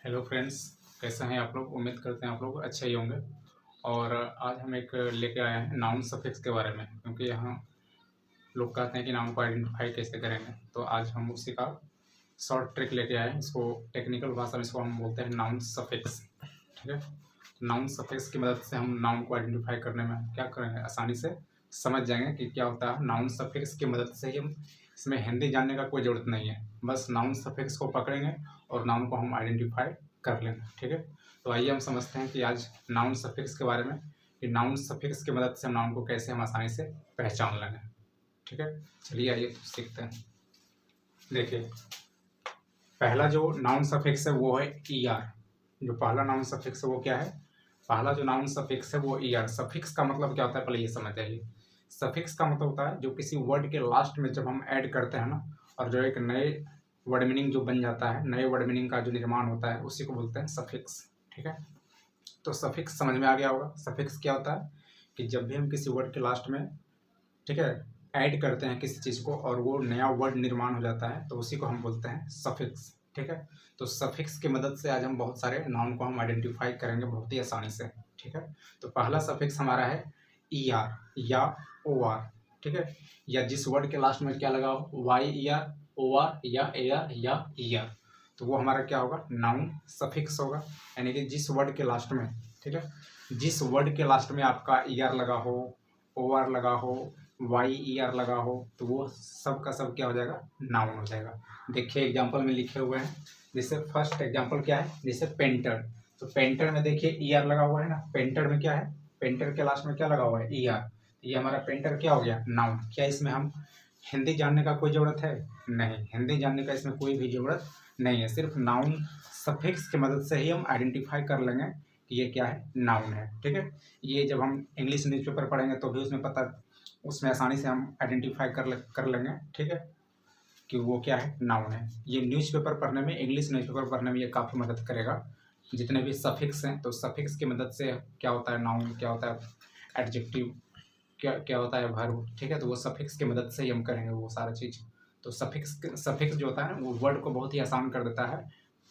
Hello friends, कैसे हैं आप लोग। उम्मीद करते हैं आप लोग अच्छे ही होंगे। और आज हम एक लेके आए हैं नाउन सफिक्स के बारे में, क्योंकि यहाँ लोग कहते हैं कि नाउन को आइडेंटिफाई कैसे करेंगे। तो आज हम उसी का शॉर्ट ट्रिक लेके आए हैं। इसको टेक्निकल भाषा में इसको हम बोलते हैं नाउन सफिक्स। ठीक है, नाउन सफिक्स की मदद से हम नाउन को आइडेंटिफाई करने में क्या करेंगे, आसानी से समझ जाएंगे कि क्या होता है। नाउन सफिक्स की मदद से ही हम इसमें हिंदी जानने का कोई ज़रूरत नहीं है, बस नाउन सफिक्स को पकड़ेंगे और नाउन को हम आइडेंटिफाई कर लेंगे। ठीक है, तो आइए हम समझते हैं कि आज नाउन सफिक्स के बारे में, कि नाउन सफिक्स की मदद से हम नाउन को कैसे हम आसानी से पहचान लेंगे। ठीक है, चलिए आइए तो सीखते हैं। देखिए, पहला जो नाउन सफिक्स है वो है ई आर। जो पहला नाउन सफिक्स है वो क्या है, पहला जो नाउन सफिक्स है वो ई आर। सफिक्स का मतलब क्या होता है, पहले ये समझ जाइए। सफिक्स का मतलब होता है जो किसी वर्ड के लास्ट में जब हम ऐड करते हैं ना, और जो एक नए वर्ड मीनिंग जो बन जाता है, नए वर्ड मीनिंग का जो निर्माण होता है, उसी को बोलते हैं सफिक्स। ठीक है, तो सफिक्स समझ में आ गया होगा। सफिक्स क्या होता है कि जब भी हम किसी वर्ड के लास्ट में, ठीक है, ऐड करते हैं किसी चीज़ को और वो नया वर्ड निर्माण हो जाता है, तो उसी को हम बोलते हैं सफिक्स। ठीक है, तो सफिक्स की मदद से आज हम बहुत सारे नाउन को हम आइडेंटिफाई करेंगे बहुत ही आसानी से। ठीक है, तो पहला सफिक्स हमारा है ई आर या ओ आर। ठीक है, या जिस वर्ड के लास्ट में क्या लगा हो, Y E R, O R या ए आर या ई आर, तो वो हमारा क्या होगा, नाउन सफिक्स होगा। यानी कि जिस वर्ड के लास्ट में, ठीक है, जिस वर्ड के लास्ट में आपका ई आर लगा हो, ओ आर लगा हो, वाई ई आर लगा हो, तो वो सब का सब क्या हो जाएगा, नाउन हो जाएगा। देखिए एग्जाम्पल में लिखे हुए हैं। जैसे फर्स्ट एग्जाम्पल क्या है, जैसे पेंटर। तो पेंटर में देखिए ई आर लगा हुआ है ना, पेंटर में क्या है, पेंटर के लास्ट में क्या लगा हुआ है, ई आर। ये हमारा पेंटर क्या हो गया, नाउन। क्या इसमें हम हिंदी जानने का कोई ज़रूरत है, नहीं, हिंदी जानने का इसमें कोई भी ज़रूरत नहीं है। सिर्फ नाउन सफिक्स की मदद से ही हम आइडेंटिफाई कर लेंगे कि ये क्या है, नाउन है। ठीक है, ये जब हम इंग्लिश न्यूज़पेपर पढ़ेंगे तो भी उसमें पता, उसमें आसानी से हम आइडेंटिफाई कर लेंगे। ठीक है, कि वो क्या है, नाउन है। ये न्यूज़पेपर पढ़ने में, इंग्लिश न्यूज़पेपर पढ़ने में ये काफ़ी मदद करेगा। जितने भी सफिक्स हैं, तो सफिक्स की मदद से क्या होता है, नाउन क्या होता है, एडजेक्टिव क्या क्या होता है, वर्ब। ठीक है, तो वो सफिक्स की मदद से ही हम करेंगे वो सारा चीज़। तो सफिक्स जो होता है ना, वो वर्ड को बहुत ही आसान कर देता है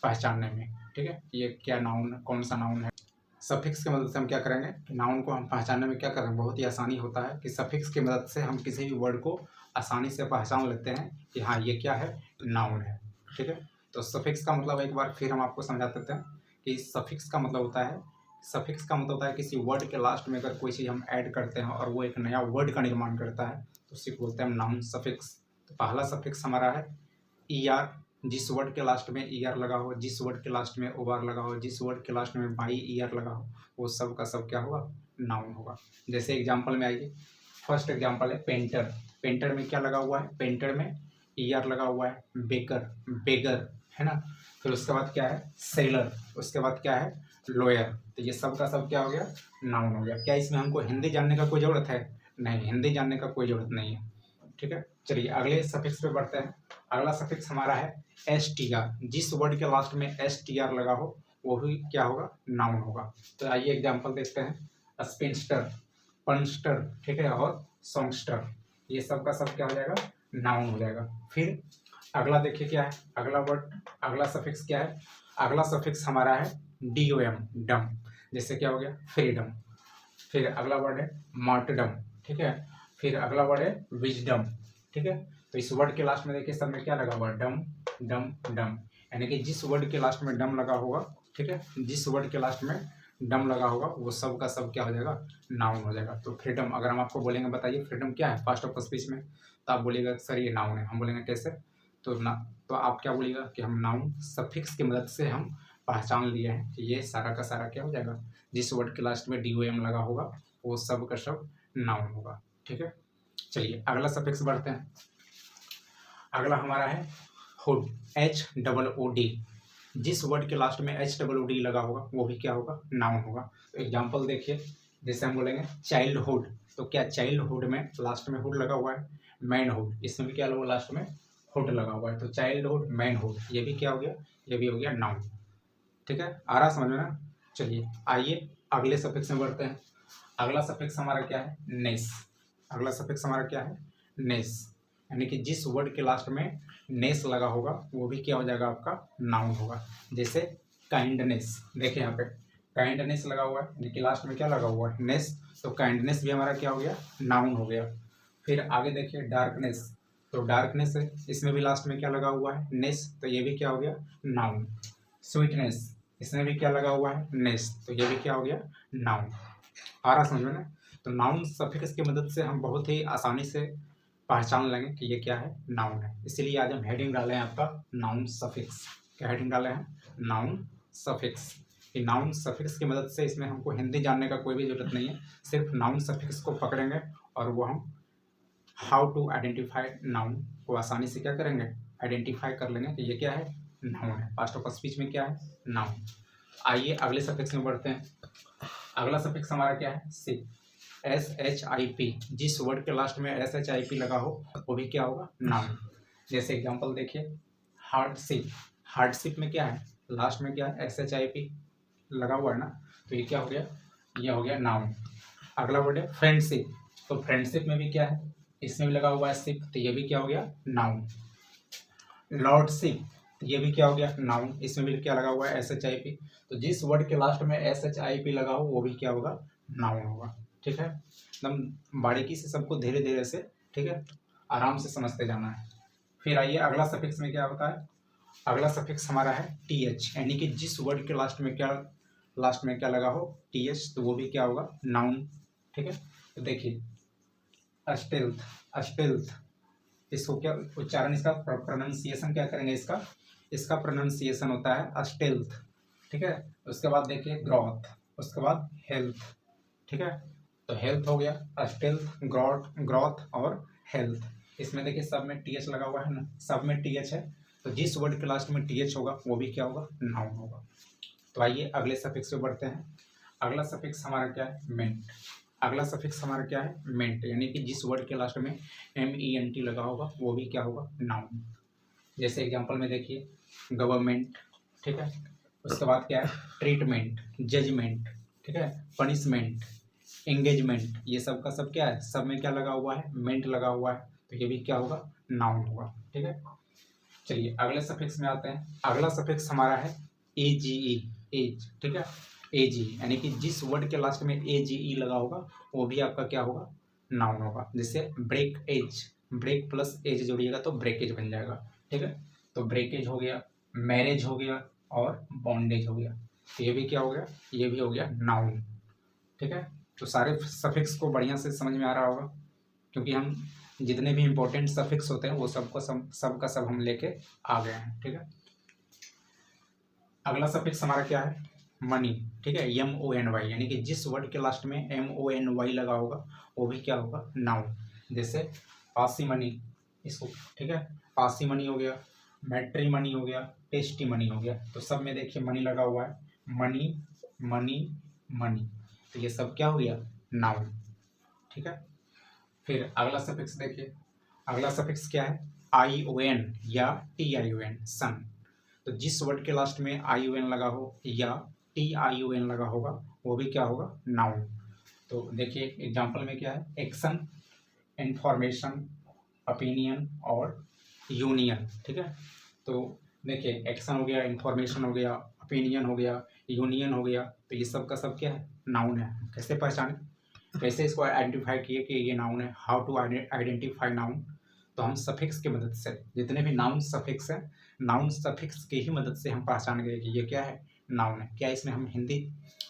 पहचानने में। ठीक है, ये क्या नाउन, कौन सा नाउन है। सफिक्स की मदद से हम क्या करेंगे कि नाउन को हम पहचानने में क्या करेंगे, बहुत ही आसानी होता है कि सफिक्स की मदद से हम किसी भी वर्ड को आसानी से पहचान लेते हैं कि हाँ ये क्या है, नाउन है। ठीक है, तो सफिक्स का मतलब एक बार फिर हम आपको समझा देते हैं कि सफिक्स का मतलब होता है, सफिक्स का मतलब होता है किसी वर्ड के लास्ट में अगर कोई चीज़ हम ऐड करते हैं और वो एक नया वर्ड का निर्माण करता है, तो उसी को बोलते हैं हम नाउन सफिक्स। तो पहला सफिक्स हमारा है ई आर। जिस वर्ड के लास्ट में ई आर लगा हो, जिस वर्ड के लास्ट में ओ आर लगा हो, जिस वर्ड के लास्ट में बाई ई आर लगा हो, वो सब का सब क्या होगा, नाउन होगा। जैसे एग्जाम्पल में आइए, फर्स्ट एग्जाम्पल है पेंटर। पेंटर में क्या लगा हुआ है, पेंटर में ई आर लगा हुआ है, बेकर, बेगर, है ना। फिर उसके बाद क्या है, सेलर, उसके बाद क्या है, लॉयर। तो ये सब का सब क्या हो गया, नाउन हो गया। क्या इसमें हमको हिंदी जानने का कोई ज़रूरत है, नहीं, हिंदी जानने का कोई ज़रूरत नहीं है। ठीक है, चलिए अगले सफिक्स पे बढ़ते हैं। अगला सफिक्स हमारा है एस टी आर। जिस वर्ड के लास्ट में एस टी आर लगा हो, वो भी क्या होगा, नाउन होगा। तो आइए एग्जाम्पल देखते हैं। स्पिनस्टर, पंस्टर, ठीक है, और सॉन्गस्टर, ये सब का सब क्या हो जाएगा, नाउन हो जाएगा। फिर अगला देखिए क्या है, अगला वर्ड, अगला सफिक्स क्या है, अगला सफिक्स हमारा है डी ओ एम, डम। जैसे क्या हो गया, फ्रीडम। फिर अगला वर्ड है मार्टडम। ठीक है, फिर अगला वर्ड है विजडम। ठीक है, तो इस वर्ड के लास्ट में देखिए सब में क्या लगा हुआ है, डम डम डम। यानी कि जिस वर्ड के लास्ट में डम लगा होगा, ठीक है, जिस वर्ड के लास्ट में डम लगा होगा, वो सब का सब क्या हो जाएगा, नाउन हो जाएगा। तो फ्रीडम, अगर हम आपको बोलेंगे बताइए फ्रीडम क्या है फास्ट ऑफ स्पीच में, तो आप बोलिएगा सर ये नाउन है। हम बोलेंगे कैसे, तो ना, तो आप क्या बोलिएगा कि हम नाउन सफिक्स की मदद से हम पहचान लिए हैं कि ये सारा का सारा क्या हो जाएगा, जिस वर्ड के लास्ट में डी ओ एम लगा होगा, वो सब का सब नाउन होगा। ठीक है, चलिए अगला सफिक्स बढ़ते हैं। अगला हमारा है hood, H double O D. जिस वर्ड के लास्ट में एच डबल ओ डी लगा होगा, वो भी क्या होगा, नाउन होगा। तो एग्जाम्पल देखिए, जैसे हम बोलेंगे चाइल्डहुड, तो क्या चाइल्डहुड में लास्ट में हुड लगा हुआ है, मैनहुड, इसमें भी क्या लगा, लास्ट में हुड लगा हुआ है। तो चाइल्डहुड, मैनहुड, ये भी क्या हो गया, ये भी हो गया नाउन। ठीक है, आ रहा समझ में ना। चलिए आइए अगले सफिक्स में बढ़ते हैं। अगला सफिक्स हमारा क्या है, नेस। अगला सफिक्स हमारा क्या है, नेस। यानी कि जिस वर्ड के लास्ट में नेस लगा होगा, वो भी क्या हो जाएगा, आपका नाउन होगा। जैसे काइंडनेस, देखिए यहाँ पे काइंडनेस लगा हुआ है, देखिए लास्ट में क्या लगा हुआ है, नेस, तो काइंडनेस भी हमारा क्या हो गया, नाउन हो गया। फिर आगे देखिए डार्कनेस, तो डार्कनेस है, इसमें भी लास्ट में क्या लगा हुआ है, नेस, तो ये भी क्या हो गया, नाउन। स्वीटनेस, इसमें भी क्या लगा हुआ है, नेस, तो ये भी क्या हो गया, नाउन। आ रहा समझ में ना? तो नाउन सफिक्स की मदद से हम बहुत ही आसानी से पहचान लेंगे कि ये क्या है, नाउन है। इसीलिए आज हम हेडिंग डाले हैं आपका नाउन सफिक्स। क्या हेडिंग डाले हैं, नाउन सफिक्स। कि नाउन सफिक्स की मदद से इसमें हमको हिंदी जानने का कोई भी जरूरत नहीं है, सिर्फ नाउन सफिक्स को पकड़ेंगे और वो हम हाउ टू आइडेंटिफाई नाउन को आसानी से क्या करेंगे, आइडेंटिफाई कर लेंगे कि ये क्या है, नाउन है। पास्ट ऑफ स्पीच में क्या है, नाउन। आइए अगले सफिक्स में बढ़ते हैं। अगला सफिक्स हमारा क्या है, सिप, SHIP। जिस वर्ड के लास्ट में SHIP लगा हो वो भी क्या होगा, नाउन। जैसे एग्जांपल देखिए, हार्डशिप, हार्डशिप में क्या है, लास्ट में क्या है, SHIP लगा हुआ है ना, तो ये क्या हो गया, ये हो गया नाउन। अगला वर्ड है फ्रेंडशिप, तो फ्रेंडशिप में भी क्या है, इसमें भी लगा हुआ है शिप, तो ये भी क्या हो गया, नाउन। लॉर्डशिप, ये भी क्या हो गया, नाउन, इसमें भी क्या लगा हुआ है, SHIP। तो जिस वर्ड के लास्ट में SHIP लगा हो वो भी क्या होगा, नाउन होगा। ठीक है, एकदम बारीकी से सबको धीरे धीरे से, ठीक है, आराम से समझते जाना है। फिर आइए अगला सफिक्स में क्या होता है, अगला सफिक्स हमारा है TH, यानी कि जिस वर्ड के लास्ट में क्या लगा हो, TH, तो वो भी क्या होगा, नाउन। ठीक है, तो देखिए अस्टेल्थ, अस्टेल्थ, इसको क्या उच्चारण, इसका प्रोनाउंसिएशन क्या करेंगे, इसका प्रोनाउंसिएशन होता है अस्टेल्थ। ठीक है, उसके बाद देखिए ग्रोथ, उसके बाद हेल्थ। ठीक है, तो हेल्थ हो गया, अस्टेल्थ, ग्रोथ और हेल्थ। इसमें देखिए सब में TH लगा हुआ है ना, सब में TH है, तो जिस वर्ड के लास्ट में TH होगा वो भी क्या होगा, नाउन होगा। तो आइए अगले सफिक्स पे बढ़ते हैं। अगला सफिक्स हमारा क्या है, मेंट। अगला सफिक्स हमारा क्या है, मेंट, यानी कि जिस वर्ड के लास्ट में MENT लगा होगा वो भी क्या होगा, नाउन। जैसे एग्जांपल में देखिए गवर्नमेंट, ठीक है, उसके बाद क्या है, ट्रीटमेंट, जजमेंट, ठीक है, पनिशमेंट, एंगेजमेंट, ये सब का सब क्या है, सब में क्या लगा हुआ है, मेंट लगा हुआ है, तो ये भी क्या होगा, नाउन होगा। ठीक है, चलिए अगले सफिक्स में आते हैं। अगला सफिक्स हमारा है AGE, एज। ठीक है, AGE, यानी कि जिस वर्ड के लास्ट में AGE लगा होगा वो भी आपका क्या होगा, नाउन होगा। जैसे break age, break plus age जोड़िएगा तो ब्रेकेज बन जाएगा। ठीक है, तो ब्रेकेज हो गया, मैरिज हो गया और बॉन्डेज हो गया, तो ये भी क्या हो गया, ये भी हो गया नाउन। ठीक है, तो सारे सफिक्स को बढ़िया से समझ में आ रहा होगा, क्योंकि हम जितने भी इंपॉर्टेंट सफिक्स होते हैं वो सब का सब हम लेके आ गए हैं। ठीक है, अगला सफिक्स हमारा क्या है, मनी। ठीक है, MONY, यानी कि जिस वर्ड के लास्ट में MONY लगा होगा वो भी क्या होगा, नाउन। जैसे पासी मनी, इसको, ठीक है, पासी मनी हो गया, मैट्री मनी हो गया, टेस्टी मनी हो गया, तो सब में देखिए मनी लगा हुआ है, मनी मनी मनी, तो ये सब क्या हो गया, नाउन। ठीक है, फिर अगला सफिक्स देखिए, अगला सफिक्स क्या है, ION या TION, सन। तो जिस वर्ड के लास्ट में ION लगा हो या TION लगा होगा वो भी क्या होगा, नाउन। तो देखिए एग्जांपल में क्या है, एक्शन, इंफॉर्मेशन, ओपिनियन और यूनियन। ठीक है, तो देखिए एक्शन हो गया, इंफॉर्मेशन हो गया, ओपिनियन हो गया, यूनियन हो गया, तो ये सब का सब क्या है, नाउन है। कैसे पहचाने, कैसे इसको आइडेंटिफाई किए कि ये नाउन है, हाउ टू आइडेंटिफाई नाउन, तो हम सफिक्स की मदद से, जितने भी नाउन सफिक्स हैं, नाउन सफिक्स की ही मदद से हम पहचान गए कि ये क्या है, नाउन है। क्या इसमें हम हिंदी,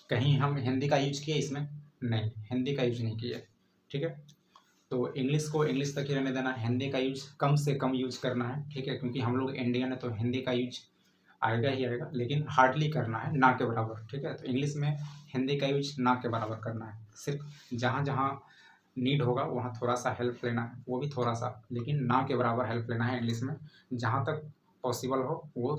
कहीं हम हिंदी का यूज किए इसमें, नहीं, हिंदी का यूज नहीं किया। ठीक है, तो इंग्लिश को इंग्लिश तक ही रहने देना, हिंदी का यूज कम से कम यूज करना है। ठीक है, क्योंकि हम लोग इंडियन है तो हिंदी का यूज आएगा ही आएगा, लेकिन हार्डली करना है, ना के बराबर। ठीक है, तो इंग्लिश में हिंदी का यूज ना के बराबर करना है, सिर्फ जहाँ जहाँ नीड होगा वहाँ थोड़ा सा हेल्प लेना है, वो भी थोड़ा सा, लेकिन ना के बराबर हेल्प लेना है इंग्लिश में। जहाँ तक पॉसिबल हो वो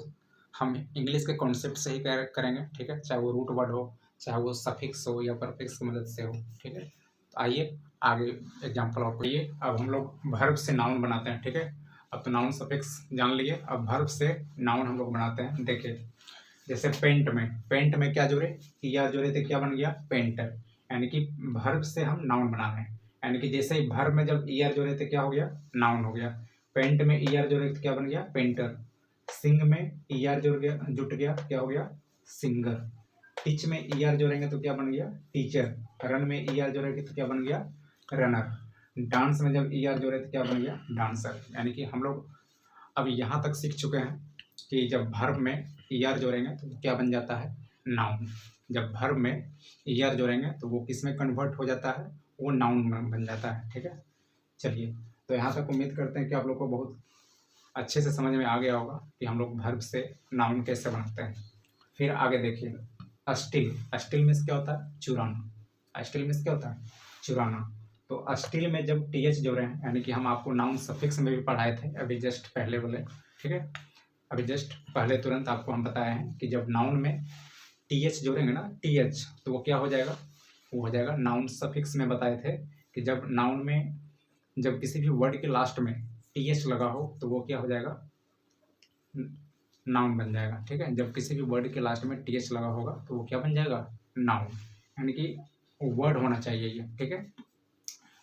हम इंग्लिश के कॉन्सेप्ट से ही करेंगे। ठीक है, चाहे वो रूट वर्ड हो, चाहे वो सफिक्स हो या परफिक्स की मदद से हो। ठीक है, तो आइए आगे एग्जाम्पल और पढ़िए। अब हम लोग वर्ब से नाउन बनाते हैं। ठीक है, अब तो नाउन सफिक्स जान लिए, अब वर्ब से नाउन हम लोग बनाते हैं। देखिए जैसे पेंट में क्या जोड़े, ER जोड़े थे, क्या बन गया, पेंटर, यानी कि वर्ब से हम नाउन बना रहे हैं। यानी कि जैसे ही वर्ब में जब ER जोड़े थे क्या हो गया, नाउन हो गया। पेंट में ER जोड़े थे क्या बन गया, पेंटर। सिंग में ER जुट गया, क्या हो गया, सिंगर। टीच में ER जोड़ेंगे तो क्या बन गया, टीचर। रन में ER जोड़ेंगे तो क्या बन गया, रनर। डांस में जब ER जोड़े तो क्या बन गया, डांसर। यानी कि हम लोग अब यहाँ तक सीख चुके हैं कि जब वर्ब में ER जोड़ेंगे तो क्या बन जाता है, नाउन। जब वर्ब में ER जोड़ेंगे तो वो किस में कन्वर्ट हो जाता है, वो नाउन में बन जाता है। ठीक है, चलिए, तो यहाँ तक उम्मीद करते हैं कि आप लोग को बहुत अच्छे से समझ में आ गया होगा कि हम लोग वर्ब से नाउन कैसे बनाते हैं। फिर आगे देखिए, अस्टिल। अस्टिल मीन्स क्या होता है, चुराना। अस्टिल मीन्स क्या होता है, चुराना। तो अस्टिल में जब TH जोड़े हैं, यानी कि हम आपको नाउन सफिक्स में भी पढ़ाए थे अभी जस्ट पहले बोले। ठीक है, अभी जस्ट पहले तुरंत आपको हम बताए हैं कि जब नाउन में TH जोड़ेंगे ना, TH, तो वो क्या हो जाएगा, वो हो जाएगा नाउन सफिक्स में बताए थे कि जब नाउन में जब किसी भी वर्ड के लास्ट में TH लगा हो तो वो क्या हो जाएगा, नाउन बन जाएगा। ठीक है, जब किसी भी वर्ड के लास्ट में TH लगा होगा तो वो क्या बन जाएगा, नाउन। यानी कि वर्ड होना चाहिए ये। ठीक है,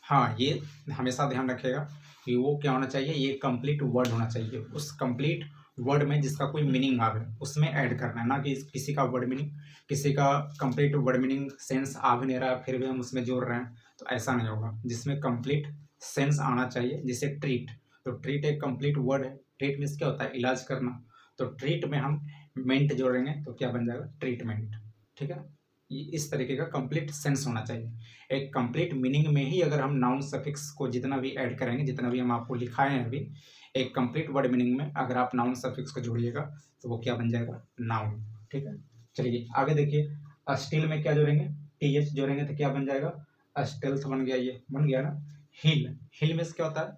हाँ, ये हमेशा ध्यान रखिएगा कि वो क्या होना चाहिए, ये कंप्लीट वर्ड होना चाहिए। उस कंप्लीट वर्ड में जिसका कोई मीनिंग आ गया उसमें ऐड करना है, ना कि किसी का वर्ड मीनिंग, किसी का कंप्लीट वर्ड मीनिंग सेंस आ भी नहीं रहा है फिर भी हम उसमें जोड़ रहे हैं, तो ऐसा नहीं होगा। जिसमें कंप्लीट सेंस आना चाहिए, जैसे ट्रीट। तो ट्रीट एक कंप्लीट वर्ड है। ट्रीट मीन्स क्या होता है, इलाज करना। तो ट्रीट में हम मेंट जोड़ेंगे तो क्या बन जाएगा, ट्रीटमेंट। ठीक है, इस तरीके का कंप्लीट सेंस होना चाहिए। एक कंप्लीट मीनिंग में ही अगर हम नाउन सफिक्स को जितना भी ऐड करेंगे, जितना भी हम आपको लिखाए हैं अभी, एक कंप्लीट वर्ड मीनिंग में अगर आप नाउन सफिक्स को जोड़िएगा तो वो क्या बन जाएगा, नाउन। ठीक है, चलिए आगे देखिए, अस्टिल में क्या जोड़ेंगे, TH जोड़ेंगे तो क्या बन जाएगा, अस्टिल्थ बन गया। ये बन गया ना। हिल। हिल में क्या होता है,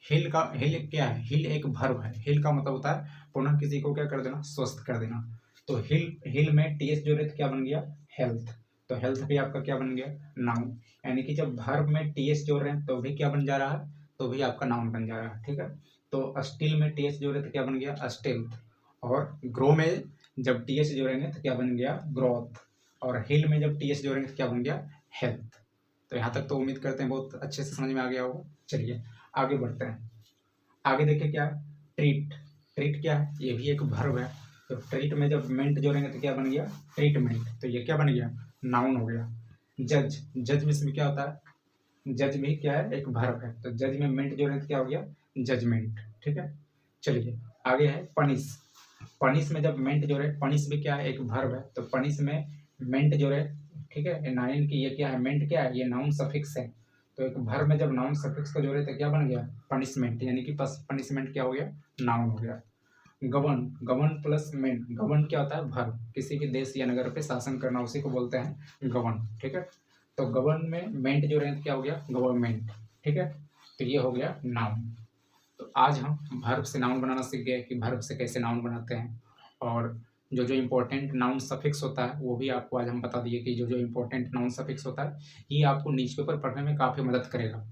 हिल का, हिल क्या है, हिल एक वर्ब है। हिल का मतलब होता है पुनः किसी को क्या कर देना, स्वस्थ कर देना। तो हिल में TH जोड़े तो क्या बन गया, हेल्थ। तो हेल्थ भी आपका क्या बन गया, नाउन। यानी कि जब वर्ब में TH जोड़ रहे हैं तो भी क्या बन जा रहा है, तो भी आपका नाउन बन जा रहा है। ठीक है, तो अस्टिल में TH जोड़े तो क्या बन गया, अस्टिल्थ। और ग्रो में जब TH जोड़ेंगे तो क्या बन गया, ग्रोथ। और हिल में जब TH जोड़ेंगे तो क्या बन गया, हेल्थ। तो यहाँ तक तो उम्मीद करते हैं बहुत अच्छे से समझ में आ गया होगा। चलिए आगे बढ़ते हैं। आगे देखिए क्या है, ट्रीट। ट्रीट क्या है, ये भी एक वर्ब है। तो ट्रीट में जब मेंट जोड़ेंगे तो क्या बन गया, ट्रीटमेंट। तो ये क्या बन गया, नाउन हो गया। जज। जज में क्या होता है, जज भी क्या है, एक वर्ब है। तो जज में मेंट जोड़ेंगे तो क्या हो गया, जजमेंट। ठीक है, चलिए आगे है पनिश। पनिश में जब मेंट जोड़े, पनिश भी क्या है, एक वर्ब है। तो पनिश में मेंट जोड़े, ठीक है, नाइन की ये क्या है, मेंट क्या है, ये नाउन सफिक्स है। तो एक वर्ब में जब नाउन सफिक्स को जोड़े तो क्या बन गया, पनिशमेंट। यानी कि पनिशमेंट क्या हो गया, नाउन हो गया। गवर्न। गवर्न प्लस मेंट। गवर्न क्या होता है, वर्ब। किसी भी देश या नगर पे शासन करना, उसी को बोलते हैं गवर्न। ठीक है, तो गवर्न में मेंट जो रहे तो क्या हो गया, गवर्नमेंट। ठीक है, तो ये हो गया नाउन। तो आज हम वर्ब से नाउन बनाना सीख गए कि वर्ब से कैसे नाउन बनाते हैं, और जो जो इम्पोर्टेंट नाउन सफिक्स होता है वो भी आपको आज हम बता दिए कि जो जो इम्पोर्टेंट नाउन सफिक्स होता है ये आपको न्यूज़पेपर पढ़ने में काफ़ी मदद करेगा।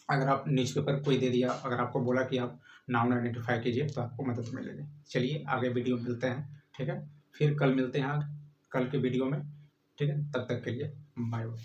अगर आप न्यूज़पेपर कोई दे दिया, अगर आपको बोला कि आप नाउन आइडेंटिफाई कीजिए तो आपको मदद मिलेगी। चलिए आगे वीडियो में मिलते हैं। ठीक है, फिर कल मिलते हैं कल के वीडियो में। ठीक है, तब तक के लिए बाय बाय।